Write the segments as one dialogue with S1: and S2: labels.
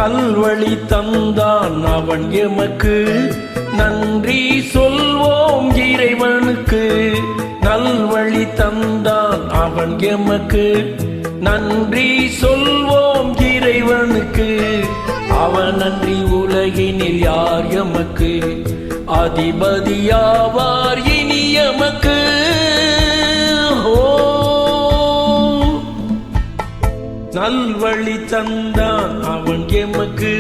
S1: நல்வழி தந்தான் அவன் எமக்கு, நன்றி சொல்வோம் இறைவனுக்கு. நல்வழி தந்தான் அவன் எமக்கு, நன்றி சொல்வோம் இறைவனுக்கு. அவன் நன்றி உலகினில் யார் எமக்கு, அதிபதியாவார் இனி எமக்கு. நல்வழி தந்தான் அவன் எமக்கு,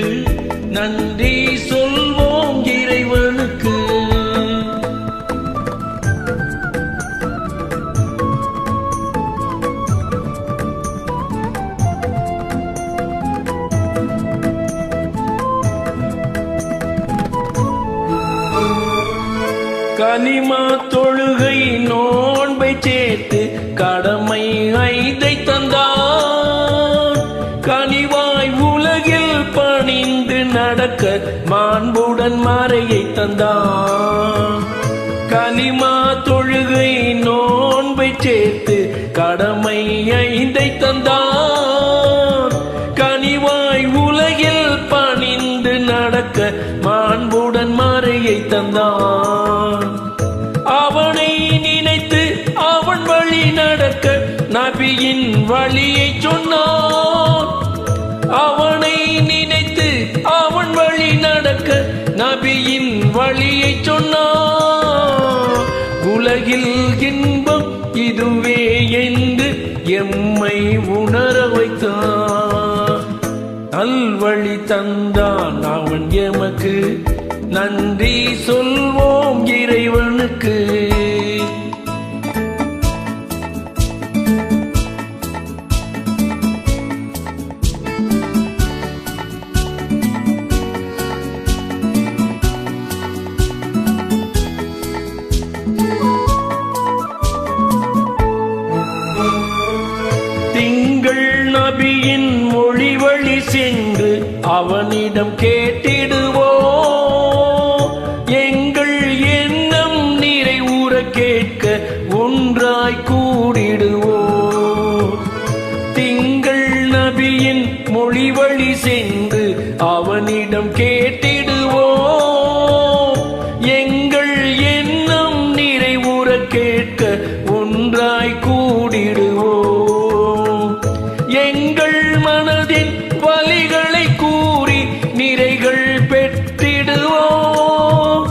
S1: நன்றி சொல்வோம் இறைவனுக்கு. கலிமா தொழுகை நோன்பை சேர்த்து கடமை 5 தந்தான். கனிவாய் உலகில் பணிந்து நடக்க மாண்புடன் மறையை தந்தான். கலிமா தொழுகை நோன்பை சேர்த்து கடமை 5 தந்தான். கனிவாய் உலகில் பணிந்து நடக்க மாண்புடன் மறையை தந்தான். அவனை நினைத்து அவன் வழி நடக்க நபியின் வழியை சொன்னான். அவனை நினைத்து அவன் வழி நடக்க நபியின் வழியை சொன்னான். உலகில் இன்பம் இதுவே என்று எம்மை உணர வைத்தான். நல்வழி தந்தான் அவன் எமக்கு, நன்றி சொல்வோம் இறைவனுக்கு. திங்கள் நபியின் மொழி வழி சென்று அவனிடம் கேட்டிடுவோம். எங்கள் எண்ணம் நிறைவுற கேட்க ஒன்றாய் கூடிடுவோம். திங்கள் நபியின் மொழி வழி சென்று அவனிடம் கேட்டிடுவோம். எங்கள் எண்ணம் நிறைவுற கேட்க ஒன்றாய் கூடிடுவோம். எங்கள் மனதின் வலிகளை கூறி நிறைகள் பெற்றிடுவோம்.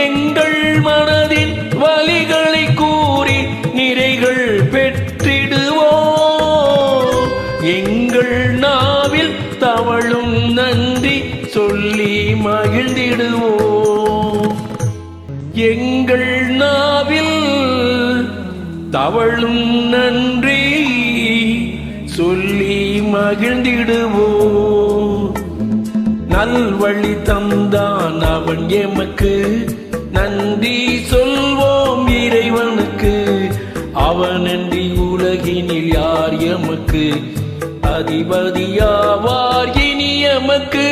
S1: எங்கள் மனதின் வலிகளை கூறி நிறைகள் பெற்றிடுவோம். எங்கள் நாவில் தவழும் நன்றி சொல்லி மகிழ்ந்திடுவோம். எங்கள் நாவில் தவழும் நன்றி சொல்லி மகிழ்ந்திடுவோம். நல்வழி தந்தான் அவன் எமக்கு, நன்றி சொல்வோம் இறைவனுக்கு. அவனன்றி உலகினில் யார் எமக்கு, அதிபதியாவார் இனி எமக்கு.